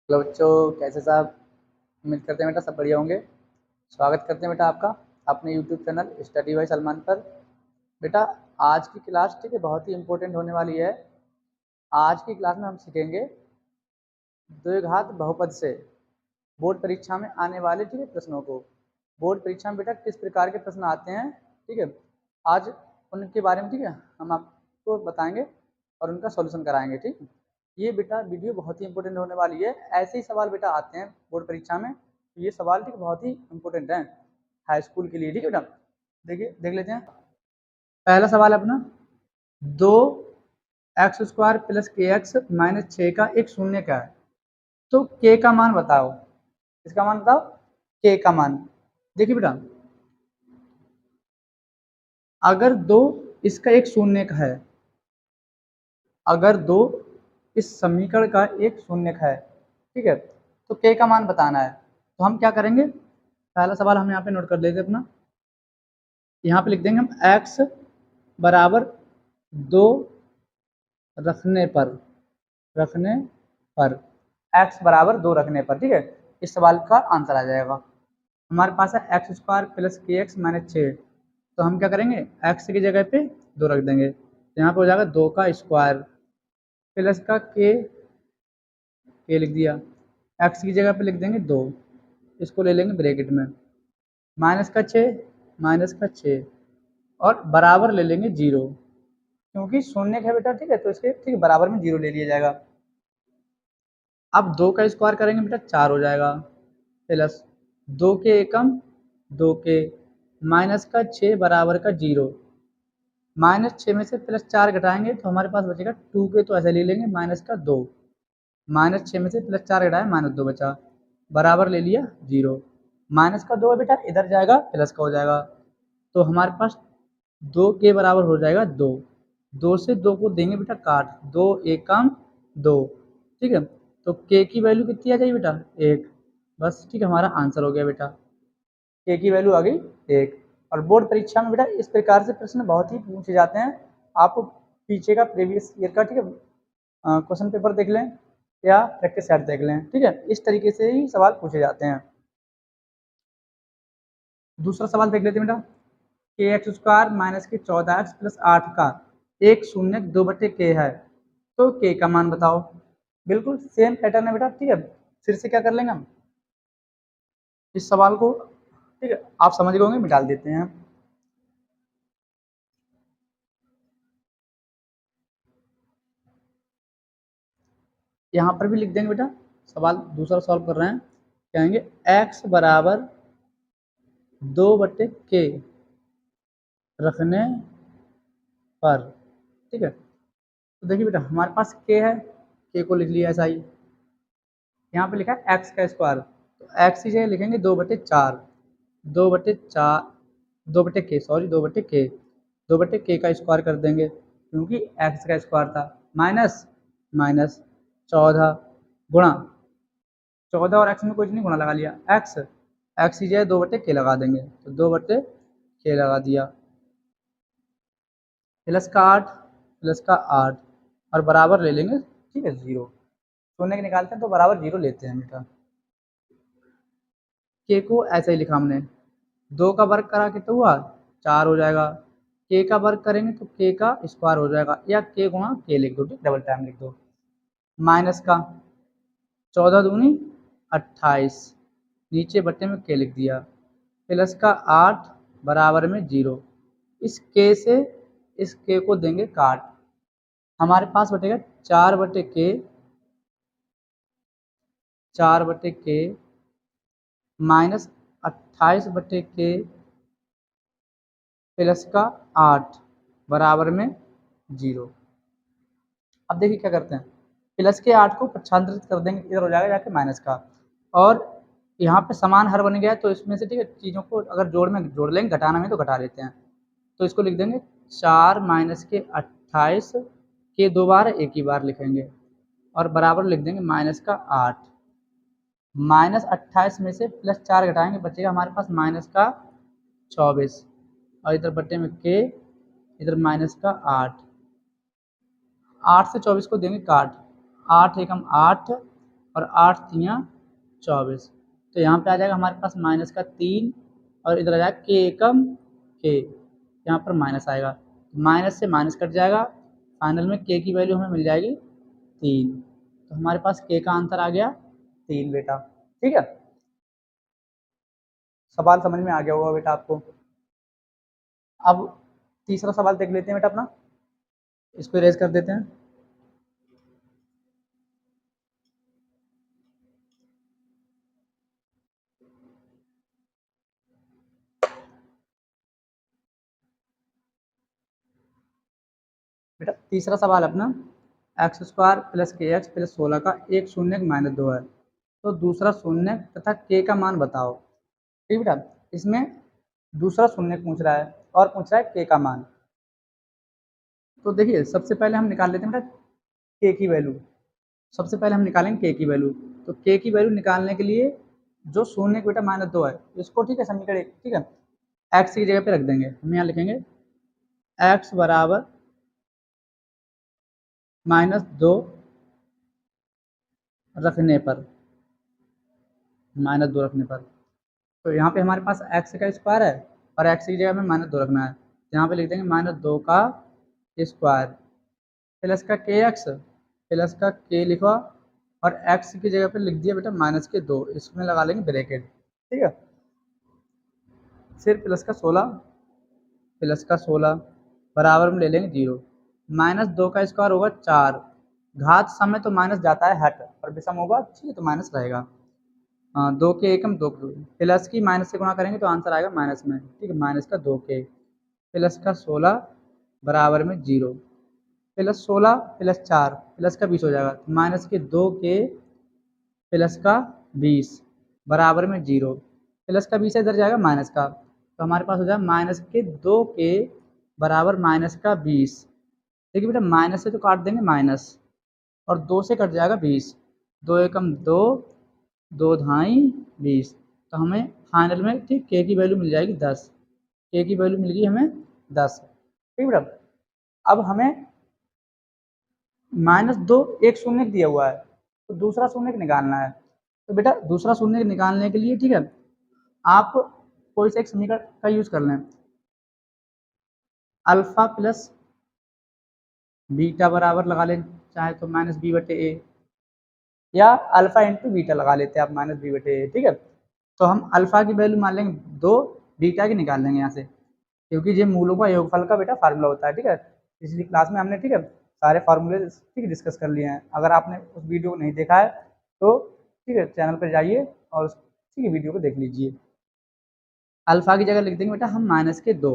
Hello बच्चों, कैसे साहब? उम्मीद करते हैं बेटा सब बढ़िया होंगे। स्वागत करते हैं बेटा आपका अपने YouTube channel study bye Salman पर। बेटा आज की क्लास ठीक है बहुत ही इंपॉर्टेंट होने वाली है। आज की क्लास में हम सीखेंगे द्विघात बहुपद से बोर्ड परीक्षा में आने वाले ठीक है प्रश्नों को। बोर्ड परीक्षा में बेटा किस प्रकार के प्रश्न आते हैं, ठीक है, आज उनके बारे में ठीक है हम आपको बताएंगे और उनका सॉल्यूशन कराएंगे। ठीक है, ये बेटा वीडियो बहुत ही इंपॉर्टेंट होने वाली है। ऐसे ही सवाल बेटा आते हैं बोर्ड परीक्षा में, तो ये सवाल ठीक बहुत ही इंपॉर्टेंट है हाई स्कूल के लिए। ठीक है बेटा, देखिए देख लेते हैं। पहला सवाल है अपना, दो एक्स स्क्वायर प्लस के एक्स माइनस 6 का एक शून्य क्या है? तो के का मान बताओ। इसका मान बताओ, के का मान। देखिए बेटा, अगर दो इसका एक शून्य का है, अगर दो इस समीकरण का एक शून्य का है, ठीक है, तो के का मान बताना है। तो हम क्या करेंगे, पहला सवाल हम यहाँ पे नोट कर लेते अपना। यहाँ पे लिख देंगे हम x बराबर 2 रखने पर, रखने पर x बराबर 2 रखने पर, ठीक है, इस सवाल का आंसर आ जाएगा। हमारे पास है एक्स स्क्वायर प्लस के एक्स माइनस 6, तो हम क्या करेंगे x की जगह पे 2 रख देंगे, तो यहाँ पे हो जाएगा 2 का स्क्वायर प्लस का के लिख दिया, x की जगह पे लिख देंगे 2, इसको ले लेंगे ब्रैकेट में, माइनस का 6, माइनस का 6 और बराबर ले लेंगे 0, क्योंकि शून्य है बेटा, ठीक है, तो इसके ठीक बराबर में 0 ले लिया जाएगा। अब 2 का स्क्वायर करेंगे बेटा 4 हो जाएगा, प्लस 2 के एकम 2 के, माइनस का 6 बराबर का 0, माइनस 6 में से प्लस 4 घटाएंगे तो हमारे पास बचेगा 2 के, तो ऐसे ले लेंगे माइनस का 2, माइनस 6 में से प्लस 4 घटाए माइनस 2 बचा, बराबर ले लिया 0, माइनस का 2 है बेटा, इधर जाएगा प्लस का हो जाएगा, तो हमारे पास 2 के बराबर हो जाएगा 2, 2 से 2 को देंगे बेटा काट, 2 एकम 2, ठीक है, तो के की वैल्यू कितनी आ जाएगी बेटा 1, बस ठीक है, हमारा आंसर हो गया बेटा, के की वैल्यू आ गई 1। और बोर्ड परीक्षा में बेटा इस प्रकार से प्रश्न बहुत ही पूछे जाते हैं। आप पीछे का प्रीवियस ईयर का ठीक है क्वेश्चन पेपर देख लें या प्रैक्टिस सेट देख लें, ठीक है, इस तरीके से ही सवाल पूछे जाते हैं। दूसरा सवाल देख लेते हैं बेटा, के एक्स स्क्वायर माइनस के 14x प्लस 8 का एक शून्य 2 बटे के है, तो के का मान बताओ। बिल्कुल सेम पैटर्न है बेटा, ठीक है, फिर से क्या कर लेंगे हम इस सवाल को, ठीक है, आप समझ गए होंगे, मिटा देते हैं। यहाँ पर भी लिख देंगे बेटा, सवाल दूसरा सॉल्व कर रहे हैं, कहेंगे x बराबर 2 बटे के रखने पर, ठीक है, तो देखिए बेटा हमारे पास के है, के को लिख लिया ऐसा ही, यहाँ पे लिखा है एक्स का स्क्वायर, तो एक्स की जगह लिखेंगे 2/4, 2/4, 2 बटे के, सॉरी 2 बटे के, 2 बटे के का स्क्वायर कर देंगे क्योंकि एक्स का स्क्वायर था, माइनस माइनस 14 गुणा, 14 और एक्स में कुछ नहीं, गुणा लगा लिया, एक्स, एक्स की जगह 2 बटे के लगा देंगे, तो 2 बटे के लगा दिया, प्लस का 8, प्लस का 8 और बराबर ले लेंगे, ठीक है 0, शून्य के निकालते हैं तो बराबर 0 लेते हैं बेटा। के को ऐसे ही लिखा हमने, 2 का वर्ग करा के तो हुआ 4 हो जाएगा, के का वर्ग करेंगे तो के का स्क्वायर हो जाएगा, या के गुणा के लिख दो, डबल टाइम लिख दो, माइनस का 14 दूनी 28, नीचे बट्टे में के लिख दिया, प्लस का 8 बराबर में 0, इस के से इस के को देंगे काट, हमारे पास बटेगा 4 बटे के, 4 बटे के माइनस 28 बटे के प्लस का 8 बराबर में 0। अब देखिए क्या करते हैं, प्लस के 8 को पक्षांतरित कर देंगे, इधर हो जाएगा जाके माइनस का, और यहाँ पे समान हर बन गया है, तो इसमें से ठीक है चीज़ों को अगर जोड़ में जोड़ लेंगे, घटाना में तो घटा लेते हैं, तो इसको लिख देंगे 4 माइनस के 28 के 2 बार एक ही बार लिखेंगे, और बराबर लिख देंगे माइनस का 8, माइनस 28 में से प्लस 4 घटाएंगे, बचेगा हमारे पास माइनस का 24, और इधर बट्टे में के, इधर माइनस का 8, 8 से 24 को देंगे काट, 8 एकम 8 और 8 तियाँ 24। तो यहाँ पे आ जाएगा हमारे पास माइनस का 3 और इधर आ जाएगा के एकम के, यहाँ पर माइनस आएगा, माइनस से माइनस कट जाएगा, फाइनल में के की वैल्यू हमें मिल जाएगी 3। तो हमारे पास के का आंसर आ गया 3 बेटा। ठीक है, सवाल समझ में आ गया होगा बेटा आपको। अब तीसरा सवाल देख लेते हैं बेटा अपना, इसको इरेज कर देते हैं। बेटा तीसरा सवाल अपना एक्स स्क्वायर प्लस के एक्स प्लस 16 का एक शून्य माइनस 2 है, तो दूसरा शून्य तथा के का मान बताओ। ठीक बेटा, इसमें दूसरा शून्य पूछ रहा है और पूछ रहा है के का मान। तो देखिए सबसे पहले हम निकाल लेते हैं बेटा के की वैल्यू, सबसे पहले हम निकालेंगे के की वैल्यू। तो के की वैल्यू निकालने के लिए जो शून्य बेटा माइनस 2 है इसको, ठीक है, समीकरण एक, ठीक है, एक्स की जगह पे रख देंगे। हम यहाँ लिखेंगे एक्स बराबर -2 रखने पर, -2 रखने पर, तो यहाँ पे हमारे पास एक्स का स्क्वायर है और एक्स की जगह में -2 रखना है, तो यहाँ पे लिख देंगे -2 का स्क्वायर प्लस का के एक्स, प्लस का के लिखा और एक्स की जगह पे लिख दिया बेटा -2, इसमें लगा लेंगे ब्रैकेट। ठीक है, फिर प्लस का 16, प्लस का 16 बराबर में ले लेंगे 0, -2 का स्क्वायर होगा 4, घात समय तो माइनस जाता है हट और विषम होगा, ठीक है, तो माइनस रहेगा। हाँ, 2 के एकम 2 के, प्लस की माइनस से गुणा करेंगे तो आंसर आएगा माइनस में, ठीक है, माइनस का 2 के प्लस का 16 बराबर में 0, प्लस 16 प्लस 4 प्लस का 20 हो जाएगा, माइनस के 2 के प्लस का 20 बराबर में 0, प्लस का 20 इधर जाएगा माइनस का, तो हमारे पास हो जाएगा माइनस के 2 के बराबर माइनस का 20। देखिए बेटा माइनस से तो काट देंगे माइनस और 2 से कट जाएगा 20, 2 एकम 2, 2 धाई 20, तो हमें फाइनल में ठीक के की वैल्यू मिल जाएगी 10, के की वैल्यू मिल गई हमें 10। ठीक बेटा, अब हमें -2 एक शून्य दिया हुआ है तो दूसरा शून्य निकालना है। तो बेटा दूसरा शून्य निकालने के लिए, ठीक है, आप कोई सा एक समीकरण का यूज कर लें, अल्फा प्लस बीटा बराबर लगा लें, चाहे तो -b/a या अल्फा इंटू बीटा लगा लेते हैं आप -b/a। ठीक है, तो हम अल्फा की वैल्यू मान लेंगे 2, बीटा की निकाल लेंगे यहाँ से, क्योंकि ये मूलों का योगफल का बेटा फार्मूला होता है। ठीक है, पिछली क्लास में हमने, ठीक है, सारे फार्मूले, ठीक, डिस्कस कर लिए हैं। अगर आपने उस वीडियो को नहीं देखा है तो, ठीक है, चैनल पर जाइए और ठीक है वीडियो को देख लीजिए। अल्फा की जगह लिख देंगे बेटा हम -2,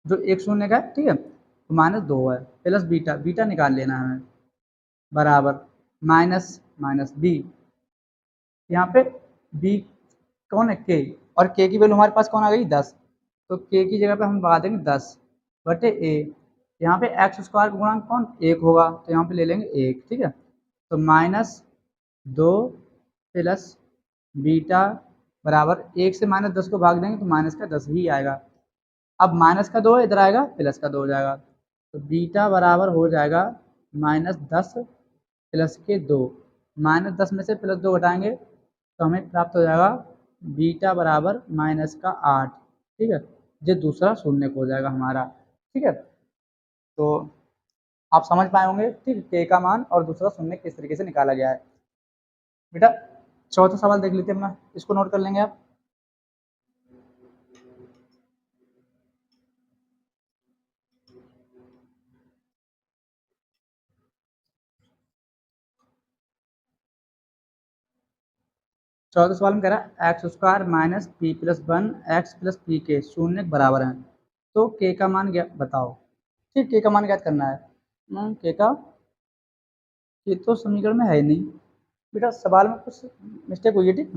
जो एक शून्य का है, ठीक है, तो -2 है, प्लस बीटा, बीटा निकाल लेना है हमें, बराबर माइनस माइनस बी, यहाँ पे बी कौन है, के, और के की वैल्यू हमारे पास कौन आ गई 10, तो के की जगह पे हम लगा देंगे 10/a, यहाँ पे एक्स स्क्वायर का गुणांक कौन 1 होगा, तो यहाँ पे ले लेंगे 1। ठीक है, तो -2 प्लस बीटा बराबर 1 से -10 को भाग देंगे तो माइनस का 10 ही आएगा। अब माइनस का 2 है, इधर आएगा प्लस का 2 हो जाएगा, तो बीटा बराबर हो जाएगा -10 प्लस के 2, -10 में से प्लस 2 घटाएंगे तो हमें प्राप्त हो जाएगा बीटा बराबर -8। ठीक है, ये दूसरा शून्य हो जाएगा हमारा। ठीक है, तो आप समझ पाए होंगे, ठीक, के का मान और दूसरा शून्य किस तरीके से निकाला गया है। बेटा चौथा सवाल देख लेते हैं अपना, इसको नोट कर लेंगे आप। चौथा सवाल में कह रहा है x square minus P plus 1 x plus P के शून्य बराबर है, तो के का मान बताओ। ठीक, के का मान ज्ञात करना है। के का, ये तो समीकरण में है ही नहीं बेटा, सवाल में कुछ मिस्टेक हुई है, ठीक,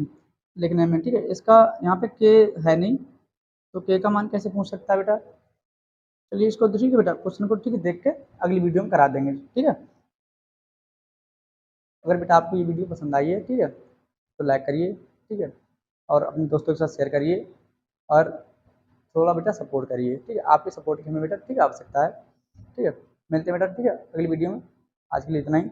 लिखने में। ठीक है, इसका यहाँ पे के है नहीं, तो के का मान कैसे पूछ सकता है बेटा। चलिए इसको, ठीक है बेटा, क्वेश्चन को, ठीक है, देख के अगली वीडियो में करा देंगे। ठीक है, अगर बेटा आपको ये वीडियो पसंद आई है, ठीक है, तो लाइक करिए, ठीक है, और अपने दोस्तों के साथ शेयर करिए और थोड़ा बेटा सपोर्ट करिए। ठीक है, आपके सपोर्ट की हमें बेटा, ठीक है, आवश्यकता है। ठीक है, मिलते हैं बेटा, ठीक है, अगली वीडियो में। आज के लिए इतना ही।